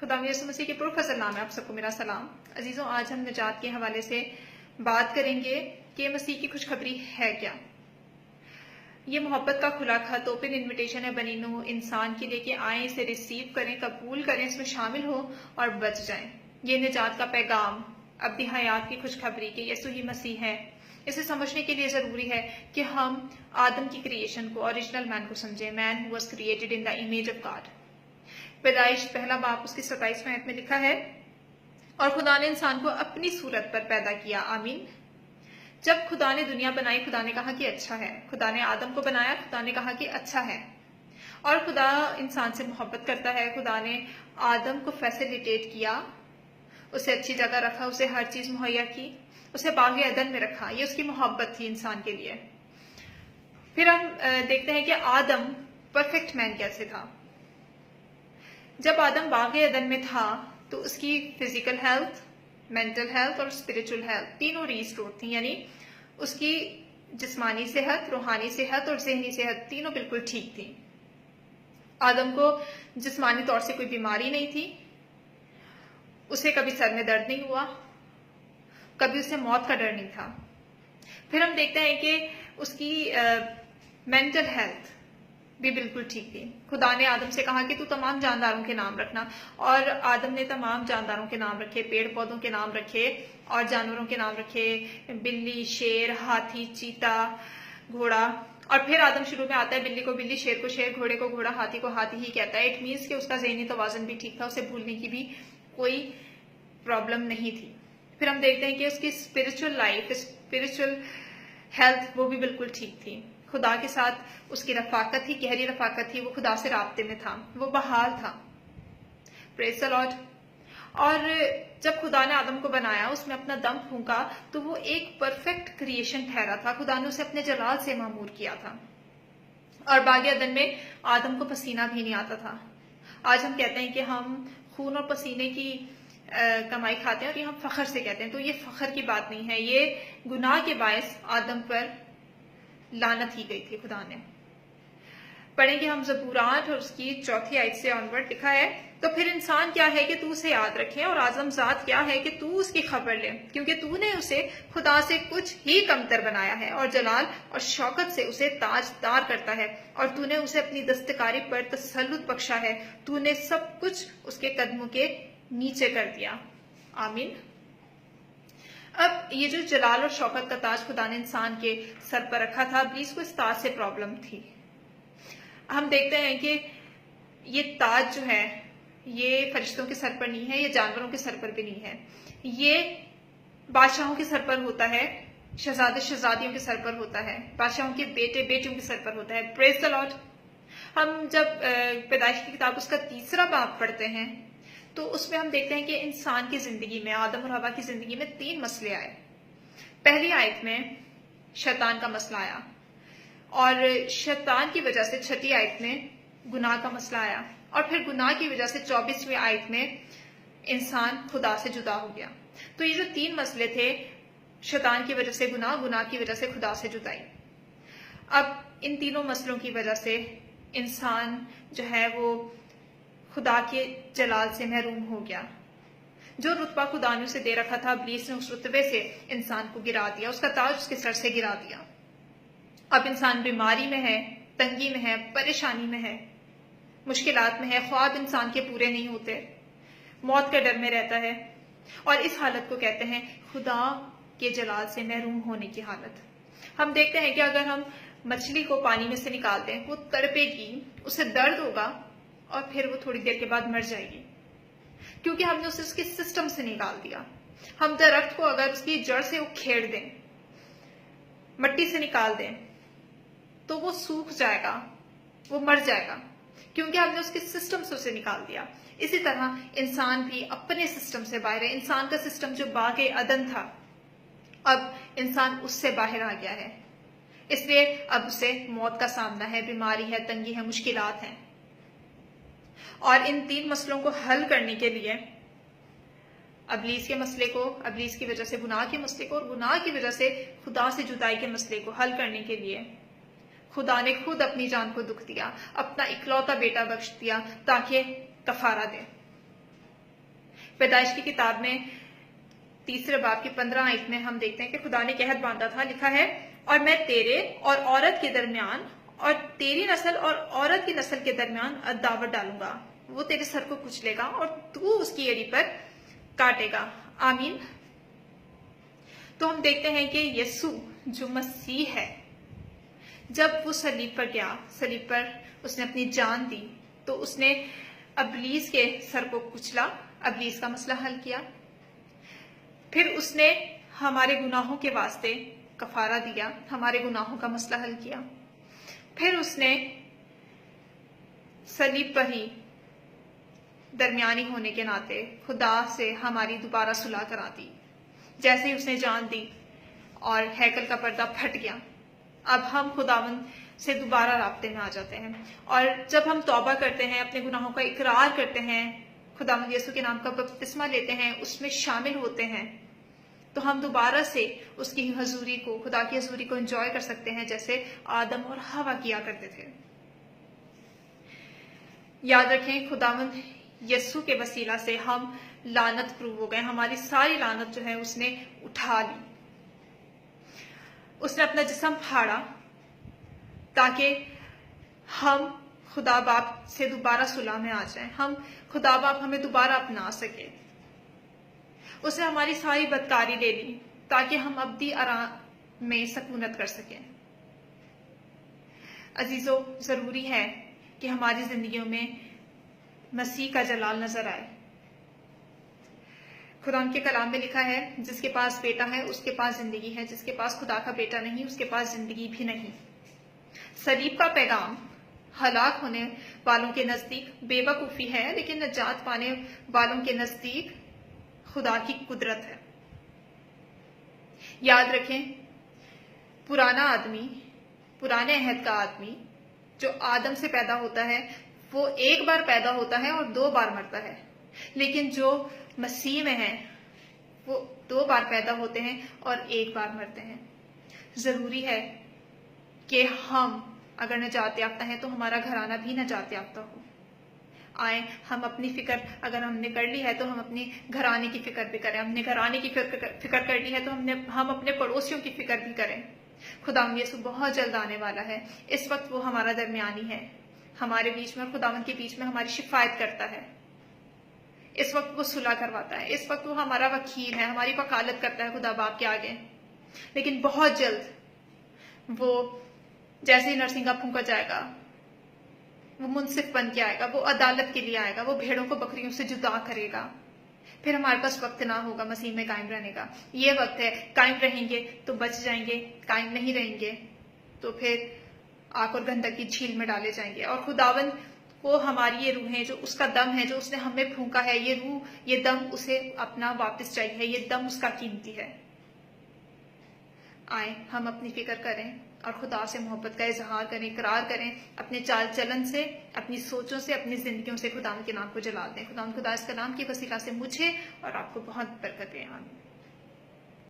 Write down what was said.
खुदा यीशु मसीह के प्रोफेसर नाम है आप सबको मेरा सलाम। अजीजों, आज हम निजात के हवाले से बात करेंगे कि मसीह की खुशखबरी है क्या। ये मोहब्बत का खुला खत, ओपन इनविटेशन है बनी नूह इंसान के लिए कि आए, इसे रिसीव करें, कबूल करें, इसमें शामिल हो और बच जाएं। ये निजात का पैगाम, अब्दी हयात की खुशखबरी कि यीशु ही मसीह है। इसे समझने के लिए जरूरी है कि हम आदम की क्रिएशन को, ओरिजिनल मैन को समझें। Man who was created in the image of God. पैदाइश पहला बाब उसकी 27वें आयत में लिखा है, और खुदा ने इंसान को अपनी सूरत पर पैदा किया। आमीन। जब खुदा ने दुनिया बनाई, खुदा ने कहा कि अच्छा है। खुदा ने आदम को बनाया, खुदा ने कहा कि अच्छा है। और खुदा इंसान से मोहब्बत करता है। खुदा ने आदम को फैसिलिटेट किया, उसे अच्छी जगह रखा, उसे हर चीज मुहैया की, उसे बाग़ अदन में रखा। ये उसकी मोहब्बत थी इंसान के लिए। फिर हम देखते हैं कि आदम परफेक्ट मैन कैसे था। जब आदम बाग़ अदन में था तो उसकी फिजिकल हेल्थ, मेंटल हेल्थ और स्पिरिचुअल हेल्थ तीनों रीस्टोर थी। यानी उसकी जिस्मानी सेहत, रूहानी सेहत और ज़हनी सेहत तीनों बिल्कुल ठीक थी। आदम को जिस्मानी तौर से कोई बीमारी नहीं थी, उसे कभी सर में दर्द नहीं हुआ, कभी उसे मौत का डर नहीं था। फिर हम देखते हैं कि उसकी मेंटल हेल्थ भी बिल्कुल ठीक थी। खुदा ने आदम से कहा कि तू तमाम जानदारों के नाम रखना, और आदम ने तमाम जानदारों के नाम रखे, पेड़ पौधों के नाम रखे और जानवरों के नाम रखे, बिल्ली, शेर, हाथी, चीता, घोड़ा। और फिर आदम शुरू में आता है, बिल्ली को बिल्ली, शेर को शेर, घोड़े को घोड़ा, हाथी को हाथी ही कहता है। इट मीन्स कि उसका ज़हनी तवाज़ुन भी ठीक था, उसे भूलने की भी कोई प्रॉब्लम नहीं थी। फिर हम देखते हैं कि उसकी स्पिरिचुअल लाइफ, स्पिरिचुअल हेल्थ वो भी बिल्कुल ठीक थी। खुदा के साथ उसकी रफाकत थी, गहरी रफाकत थी, वो खुदा से राब्ते में था, वो बहाल था। Praise the Lord. और जब खुदा ने आदम को बनाया, उसमें अपना दम फूंका, तो वो एक परफेक्ट क्रिएशन ठहरा था। खुदा ने उसे अपने जलाल से मामूर किया था। और बाग़ अदन में आदम को पसीना भी नहीं आता था। आज हम कहते हैं कि हम खून और पसीने की कमाई खाते हैं और ये हम फखर से कहते हैं, तो ये फखर की बात नहीं है। ये गुनाह के बायस आदम पर लानत ही गई थी। खुदा ने, पढ़ेंगे हम ज़बूर 8 और उसकी 4 आयत से ऑनवर्ड लिखा है, तो फिर इंसान क्या है कि तू उसे याद रखे, और आज़म ज़ात क्या है कि तू उसकी खबर ले, क्योंकि तूने उसे खुदा से कुछ ही कमतर बनाया है और जलाल और शौकत से उसे ताजदार करता है, और तूने उसे अपनी दस्तकारी पर तसल्लुत बख्शा है। तूने सब कुछ उसके कदमों के नीचे कर दिया। आमीन। अब ये जो जलाल और शौकत का ताज खुदा ने इंसान के सर पर रखा था, इब्लीस को इस ताज से प्रॉब्लम थी। हम देखते हैं कि ये ताज जो है, ये फरिश्तों के सर पर नहीं है, ये जानवरों के सर पर भी नहीं है, ये बादशाहों के सर पर होता है, शहजादे शहजादियों के सर पर होता है, बादशाहों के बेटे बेटियों के सर पर होता है। Praise the Lord. हम जब पैदाइश की किताब उसका 3रा बाब पढ़ते हैं तो उसमें हम देखते हैं कि इंसान की जिंदगी में, आदम और हवा की जिंदगी में 3 मसले आए। पहली आयत में शैतान का मसला आया, और शैतान की वजह से 6ठी आयत में गुनाह का मसला आया, और फिर गुनाह की वजह से 24वीं आयत में इंसान खुदा से जुदा हो गया। तो ये जो 3 मसले थे, शैतान की वजह से गुनाह, गुनाह की वजह से खुदा से जुदाई। अब इन तीनों मसलों की वजह से इंसान जो है वो खुदा के जलाल से महरूम हो गया। जो रुतबा खुदा ने उसे दे रखा था, इब्लीस ने उस रुतबे से इंसान को गिरा दिया, उसका ताज उसके सर से गिरा दिया। अब इंसान बीमारी में है, तंगी में है, परेशानी में है, मुश्किलात में है, ख्वाब इंसान के पूरे नहीं होते, मौत के डर में रहता है, और इस हालत को कहते हैं खुदा के जलाल से महरूम होने की हालत। हम देखते हैं कि अगर हम मछली को पानी में से निकालते हैं, वो तड़पेगी, उसे दर्द होगा, और फिर वो थोड़ी देर के बाद मर जाएगी, क्योंकि हमने उसे उसके सिस्टम से निकाल दिया। हम दरख्त को अगर उसकी जड़ से उखेड़ दें, मट्टी से निकाल दें, तो वो सूख जाएगा, वो मर जाएगा, क्योंकि हमने उसके सिस्टम से उसे निकाल दिया। इसी तरह इंसान भी अपने सिस्टम से बाहर है। इंसान का सिस्टम जो बाग़ अदन था, अब इंसान उससे बाहर आ गया है, इसलिए अब उसे मौत का सामना है, बीमारी है, तंगी है, मुश्किलात हैं। और इन 3 मसलों को हल करने के लिए, इब्लीस के मसले को, इब्लीस की वजह से गुनाह के मसले को, और गुनाह की वजह से खुदा से जुदाई के मसले को हल करने के लिए खुदा ने खुद अपनी जान को दुख दिया, अपना इकलौता बेटा बख्श दिया ताकि कफारा दे। پیدائش کی کتاب میں 3 باب کی 15 آیت میں ہم دیکھتے ہیں کہ خدا نے عہد باندھا تھا، لکھا ہے اور میں تیرے اور عورت کے درمیان اور تیری نسل اور عورت کی نسل کے درمیان عداوت ڈالوں گا، وہ تیرے سر کو کچلے گا اور تو اس کی ایڑی پر کاٹے گا۔ آمین۔ تو ہم دیکھتے ہیں کہ یسوع جو مسیح ہے، جب وہ صلیب پر گیا، صلیب پر اس نے اپنی جان دی، تو اس نے ابلیس کے سر کو کچلا، ابلیس کا مسئلہ حل کیا۔ پھر اس نے ہمارے گناہوں کے واسطے کفارہ دیا، ہمارے گناہوں کا مسئلہ حل کیا۔ پھر اس نے صلیب پر ہی درمیانی ہونے کے ناطے خدا سے ہماری دوبارہ صلح کرا دی۔ جیسے ہی اس نے جان دی اور ہیکل کا پردہ پھٹ گیا، اب ہم خداوند سے دوبارہ رابطے میں آ جاتے ہیں، اور جب ہم توبہ کرتے ہیں، اپنے گناہوں کا اقرار کرتے ہیں، خداوند یسوع کے نام کا بپتسمہ لیتے ہیں، اس میں شامل ہوتے ہیں، تو ہم دوبارہ سے اس کی حضوری کو، خدا کی حضوری کو انجوائے کر سکتے ہیں، جیسے آدم اور حوا کیا کرتے تھے۔ یاد رکھیں، خداوند یسوع کے وسیلہ سے ہم لعنت پروف ہو گئے، ہماری ساری لعنت جو ہے اس نے اٹھا لی۔ اس نے اپنا جسم پھاڑا تاکہ ہم خدا باپ سے دوبارہ صلح میں آ جائیں، ہم خدا باپ ہمیں دوبارہ اپنا سکے۔ اس نے ہماری ساری بدکاری لے لی تاکہ ہم ابدی آرام میں سکونت کر سکیں۔ عزیزو، ضروری ہے کہ ہماری زندگیوں میں مسیح کا جلال نظر آئے۔ خدا کے کلام میں لکھا ہے، جس کے پاس بیٹا ہے اس کے پاس زندگی ہے، جس کے پاس خدا کا بیٹا نہیں اس کے پاس زندگی بھی نہیں۔ صلیب کا پیغام ہلاک ہونے والوں کے نزدیک بے وقوفی ہے، لیکن نجات پانے والوں کے نزدیک خدا کی قدرت ہے۔ یاد رکھیں، پرانا آدمی، پرانے عہد کا آدمی جو آدم سے پیدا ہوتا ہے، وہ ایک بار پیدا ہوتا ہے اور 2 بار مرتا ہے، لیکن جو مسیح میں ہیں وہ 2 بار پیدا ہوتے ہیں اور 1 بار مرتے ہیں۔ ضروری ہے کہ ہم اگر نجات یافتہ ہیں تو ہمارا گھرانہ بھی نجات یافتہ ہو۔ آئیں ہم اپنی فکر اگر ہم نے کر لی ہے تو ہم اپنی گھرانے کی فکر بھی کریں، ہم نے گھرانے کی فکر کر لی ہے تو ہم اپنے پڑوسیوں کی فکر بھی کریں۔ خداوند یسوع بہت جلد آنے والا ہے، اس وقت وہ ہمارا درمیانی ہے، ہمارے بیچ میں اور خداوند کے بیچ میں ہماری شفاعت کرتا ہے۔ اس وقت وہ صلح کرواتا ہے، اس وقت وہ ہمارا وکیل ہے، ہماری وکالت کرتا ہے خدا باپ کے آگے۔ لیکن بہت جلد وہ جیسے ہی نرسنگا پھونکا جائے گا، وہ منصف بن کے آئے گا، وہ عدالت کے لیے آئے گا، وہ بھیڑوں کو بکریوں سے جدا کرے گا۔ پھر ہمارے پاس وقت نہ ہوگا مسیح میں قائم رہنے کا۔ یہ وقت ہے، قائم رہیں گے تو بچ جائیں گے، قائم نہیں رہیں گے تو پھر آگ اور گندک کی جھیل میں ڈالے جائیں گے۔ اور خداوند کو ہماری یہ روحیں، جو اس کا دم ہے، جو اس نے ہمیں پھونکا ہے، یہ روح، یہ دم اسے اپنا واپس چاہیے، یہ دم اس کا قیمتی ہے۔ آئیں ہم اپنی فکر کریں اور خدا سے محبت کا اظہار کریں، اقرار کریں، اپنے چال چلن سے، اپنی سوچوں سے، اپنی زندگیوں سے خدا کے نام کو جلال دیں۔ خدا اس کلام کی وسیلہ سے مجھے اور آپ کو بہت برکت دے۔ آمین۔